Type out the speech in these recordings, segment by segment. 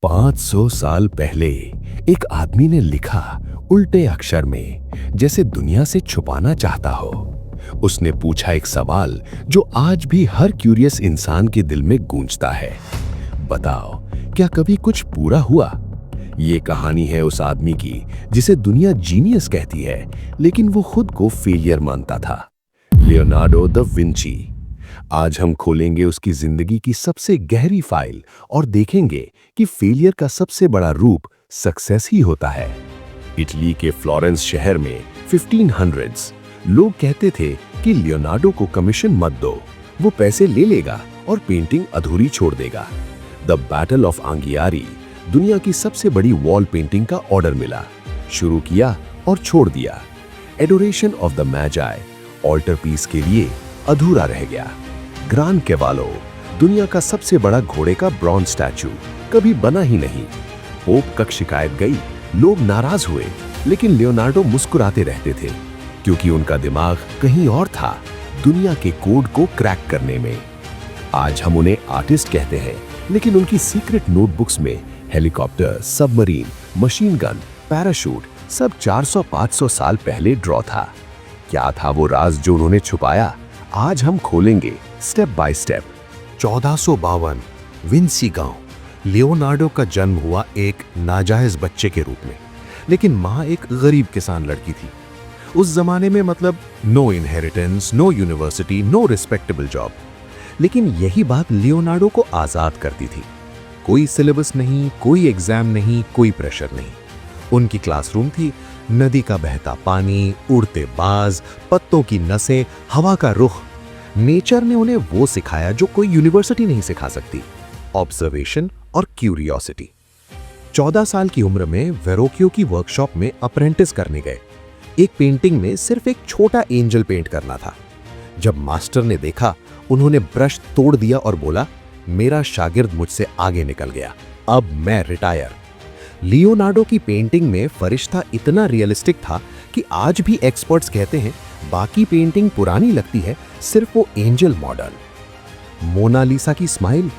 500 साल पहले एक आदमी ने लिखा उल्टे अक्षर में, जैसे दुनिया से छुपाना चाहता हो। उसने पूछा एक सवाल जो आज भी हर क्यूरियस इंसान के दिल में गूंजता है। बताओ, क्या कभी कुछ पूरा हुआ? ये कहानी है उस आदमी की जिसे दुनिया जीनियस कहती है, लेकिन वो खुद को फेलियर मानता था। Leonardo da Vinci. आज हम खोलेंगे उसकी जिंदगी की सबसे गहरी फाइल और देखेंगे कि फेलियर का सबसे बड़ा रूप सक्सेस ही होता है। इटली के फ्लोरेंस शहर में 1500s लोग कहते थे कि लियोनार्डो को कमीशन मत दो, वो पैसे ले लेगा और पेंटिंग अधूरी छोड़ देगा। द बैटल ऑफ आंगियारी, दुनिया की सबसे बड़ी वॉल पेंटिंग का ऑर्डर मिला। शुरू किया और छोड़ दिया। Adoration of the Magi, altarpiece के लिए अधूरा रह गया। ग्रान केवालो, दुनिया का सबसे बड़ा घोड़े का ब्रॉन्ज स्टैचू, कभी बना ही नहीं। पोप तक शिकायत गई, लोग नाराज हुए, लेकिन लियोनार्डो मुस्कुराते रहते थे, क्योंकि उनका दिमाग कहीं और था, दुनिया के कोड को क्रैक करने में। आज हम उन्हें आर्टिस्ट कहते हैं, लेकिन उनकी सीक्रेट नोटबुक्स में helicopter, submarine, machine gun, parachute सब 400-500 साल पहले ड्रॉ था। क्या था वो राज जो उन्होंने छुपाया? आज हम खोलेंगे स्टेप बाय स्टेप। 1452 विंसी गांव। लियोनार्डो का जन्म हुआ एक नाजायज बच्चे के रूप में, लेकिन माँ एक गरीब किसान लड़की थी। उस जमाने में मतलब no inheritance, no university, no respectable job. लेकिन यही बात लियोनार्डो को आजाद करती थी। कोई सिलेबस नहीं, कोई एग्जाम नहीं, कोई प्रेशर नहीं। उनकी क्लासरूम थी नदी का बहता पानी, उड़ते बाज, पत्तों की नसें, हवा का रुख। नेचर ने उन्हें वो सिखाया जो कोई यूनिवर्सिटी नहीं सिखा सकती, ऑब्जर्वेशन और क्यूरियोसिटी। 14 साल की उम्र में वेरोक्यो की वर्कशॉप में अप्रेंटिस करने गए। एक पेंटिंग में सिर्फ एक छोटा एंजल पेंट करना था। जब मास्टर ने देखा, उन्होंने ब्रश तोड़ दिया और बोला, मेरा शागिर्द मुझसे आगे निकल गया, अब मैं रिटायर। लियोनार्डो की पेंटिंग में फरिश्ता इतना रियलिस्टिक था कि आज भी एक्सपर्ट्स कहते हैं बाकी पेंटिंग पुरानी लगती है, सिर्फ वो एंजल मॉडर्न। मोनालिसा की स्माइल,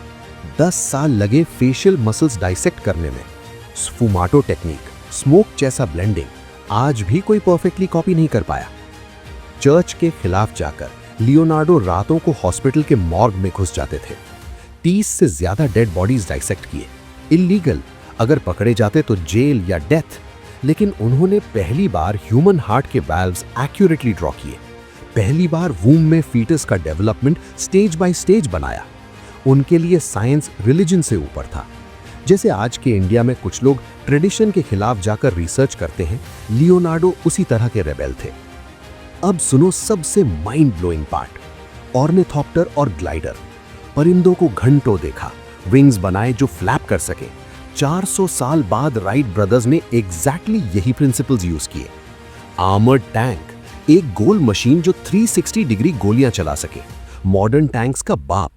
10 साल लगे फेशियल मसल्स डाइसेक्ट करने में। स्फुमाटो टेक्निक, स्मोक जैसा ब्लेंडिंग, आज भी कोई परफेक्टली कॉपी नहीं कर पाया। चर्च के खिलाफ जाकर लियोनार्डो रातों को हॉस्पिटल के मॉर्ग में घुस जाते थे। 30 से ज्यादा डेड बॉडीज डाइसेक्ट किए, इल्लीगल, अगर पकड़े जाते तो जेल या डेथ। लेकिन उन्होंने पहली बार ह्यूमन हार्ट के वाल्व्स एक्यूरेटली ड्रॉ किए। पहली बार वूम में फीटस का डेवलपमेंट स्टेज बाय स्टेज बनाया। उनके लिए साइंस रिलीजन से ऊपर था। जैसे आज के इंडिया में कुछ लोग ट्रेडिशन के खिलाफ जाकर रिसर्च करते हैं, लियोनार्डो उसी तरह के रेबेल थे। अब सुनो सबसे माइंड ब्लोइंग पार्ट। ऑर्निथॉप्टर और ग्लाइडर, परिंदों को घंटों देखा, विंग्स बनाए जो फ्लैप कर सके। 400 साल बाद राइट ब्रदर्स ने एग्जैक्टली यही प्रिंसिपल्स यूज किए। आर्मर्ड टैंक, एक गोल मशीन जो 360 डिग्री गोलियां चला सके, मॉडर्न टैंक्स का बाप।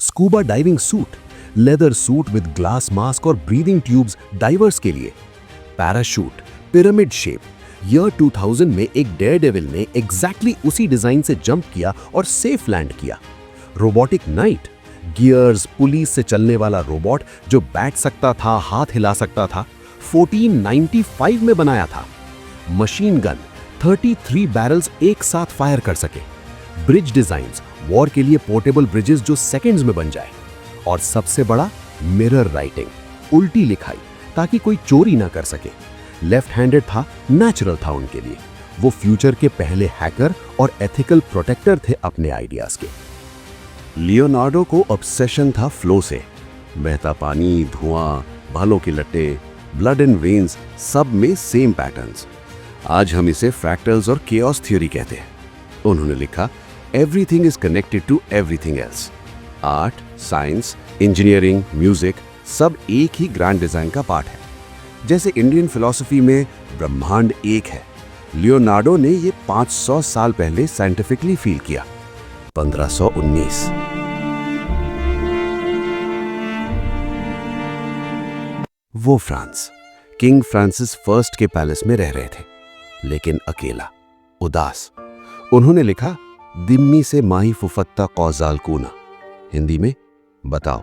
Scuba diving suit, leather suit with glass mask और ब्रीदिंग ट्यूब्स डाइवर्स के लिए। पैराशूट, पिरामिड शेप, ईयर 2000 में एक डेयरडेविल ने एग्जैक्टली उसी डिजाइन से जंप किया और सेफ लैंड किया। रोबोटिक नाइट, गियर्स, पुलिस से चलने वाला रोबोट जो बैठ सकता था, हाथ हिला सकता था, 1495 में बनाया था। मशीन गन, 33 बैरल्स एक साथ फायर कर सके। ब्रिज डिजाइन्स, वॉर के लिए पोर्टेबल ब्रिजेस जो सेकंड्स में बन जाए। और सबसे बड़ा, मिरर राइटिंग, उल्टी लिखाई, ताकि कोई चोरी ना कर सके। लेफ्ट हैंडेड था, नेचुरल था उनके लिए। वो फ्यूचर के पहले हैकर और एथिकल प्रोटेक्टर थे अपने आइडियाज के। लियोनार्डो को ऑब्सेशन था फ्लो से। बहता पानी, धुआं, बालों के लट्टे, ब्लड एंड वेन्स, सब में सेम पैटर्न्स। आज हम इसे फ्रैक्टल्स और केओस थ्योरी कहते हैं। उन्होंने लिखा, everything is connected to everything else. Art, science, engineering, music सब एक ही ग्रैंड डिजाइन का पार्ट है। जैसे इंडियन फिलॉसफी में ब्रह्मांड एक है, लियोनार्डो ने ये 500 साल पहले साइंटिफिकली फील किया। 1519। वो फ्रांस, किंग फ्रांसिस फर्स्ट के पैलेस में रह रहे थे, लेकिन अकेला, उदास। उन्होंने लिखा, दिम्मी से माही फुफत्ता कौजाल कूना। हिंदी में, बताओ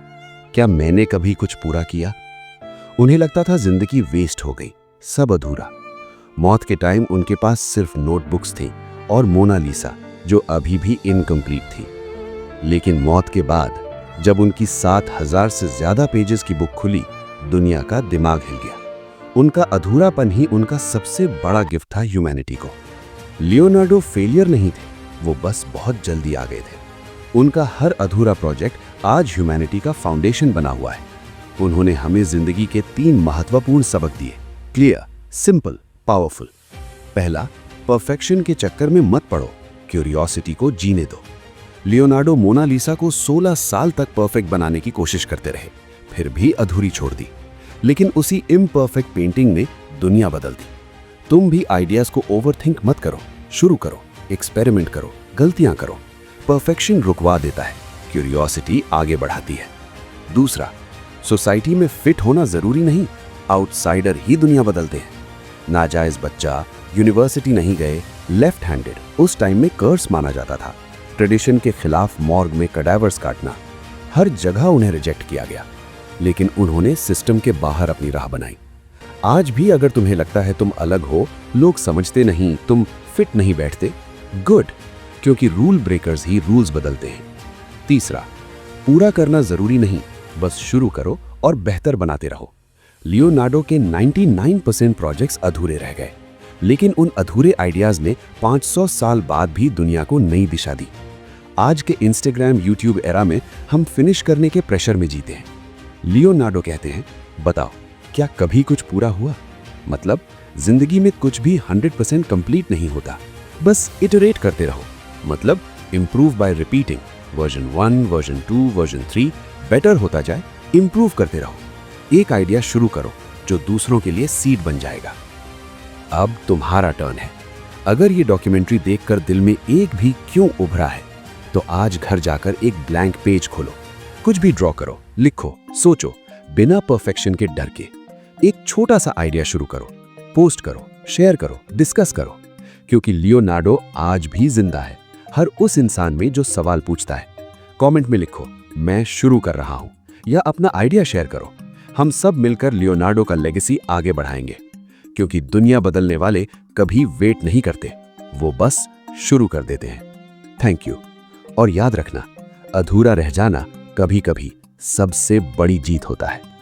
क्या मैंने कभी कुछ पूरा किया? उन्हें लगता था जिंदगी वेस्ट हो गई, सब अधूरा। मौत के टाइम उनके पास सिर्फ नोटबुक्स थी और मोनालिसा जो अभी भी इनकम्प्लीट थी। लेकिन मौत के बाद जब उनकी 7,000 से ज्यादा पेजेस की बुक खुली, दुनिया का दिमाग हिल गया। उनका अधूरापन ही उनका सबसे बड़ा गिफ्ट था ह्यूमैनिटी को। लियोनार्डो फेलियर नहीं थे, वो बस बहुत जल्दी आ गए थे। उनका हर अधूरा प्रोजेक्ट आज ह्यूमैनिटी का फाउंडेशन बना हुआ है। उन्होंने हमें जिंदगी के 3 महत्वपूर्ण सबक दिए, क्लियर, सिंपल, पावरफुल। पहला, परफेक्शन के चक्कर में मत पड़ो, क्यूरियोसिटी को जीने दो। लियोनार्डो मोनालिसा को 16 साल तक परफेक्ट बनाने की कोशिश करते रहे, फिर भी अधूरी छोड़ दी। लेकिन उसी इम्परफेक्ट पेंटिंग ने दुनिया बदल दी। तुम भी आइडियाज को ओवरथिंक मत करो, शुरू करो, एक्सपेरिमेंट करो, गलतियां करो। परफेक्शन रुकवा देता है, क्यूरियोसिटी आगे बढ़ाती है। दूसरा, सोसाइटी में फिट होना जरूरी नहीं, आउटसाइडर ही दुनिया बदलते हैं। नाजायज बच्चा, यूनिवर्सिटी नहीं गए, लेफ्ट हैंडेड उस टाइम में कर्स माना जाता था। ट्रेडिशन के खिलाफ मॉर्ग में कडावर्स काटना, हर जगह उन्हें रिजेक्ट किया गया। लेकिन उन्होंने सिस्टम के बाहर अपनी राह बनाई। आज भी अगर तुम्हें लगता है तुम अलग हो, लोग समझते नहीं, तुम फिट नहीं बैठते, गुड, क्योंकि रूल ब्रेकर्स ही रूल्स बदलते हैं। तीसरा, पूरा करना जरूरी नहीं, बस शुरू करो और बेहतर बनाते रहो। लियोनार्डो के 99% प्रोजेक्ट्स अधूरे रह गए, लेकिन उन अधूरे आइडियाज ने 500 साल बाद भी दुनिया को नई दिशा दी। आज के इंस्टाग्राम, यूट्यूब एरा में हम फिनिश करने के प्रेशर में जीते हैं। लियोनार्डो कहते हैं, बताओ क्या कभी कुछ पूरा हुआ? मतलब जिंदगी में कुछ भी 100% कंप्लीट नहीं होता, बस इटरेट करते रहो। मतलब improve bye repeating, version 1, version 2, version 3 better होता जाए, इंप्रूव करते रहो। एक आइडिया शुरू करो जो दूसरों के लिए सीड बन जाएगा। अब तुम्हारा टर्न है। अगर ये डॉक्यूमेंट्री देखकर दिल में एक भी क्यों उभरा है, तो आज घर जाकर एक ब्लैंक पेज खोलो, कुछ भी ड्रॉ करो, लिखो, सोचो, बिना परफेक्शन के डर के। एक छोटा सा आइडिया शुरू करो, पोस्ट करो, शेयर करो, डिस्कस करो, क्योंकि लियोनार्डो आज भी जिंदा है, हर उस इंसान में जो सवाल पूछता है। कमेंट में लिखो, मैं शुरू कर रहा हूं, या अपना आइडिया शेयर करो। हम सब मिलकर लियोनार्डो का लेगेसी आगे बढ़ाएंगे, क्योंकि दुनिया बदलने वाले कभी वेट नहीं करते, वो बस शुरू कर देते हैं। Thank you. और याद रखना, अधूरा रह जाना कभी कभी सबसे बड़ी जीत होता है।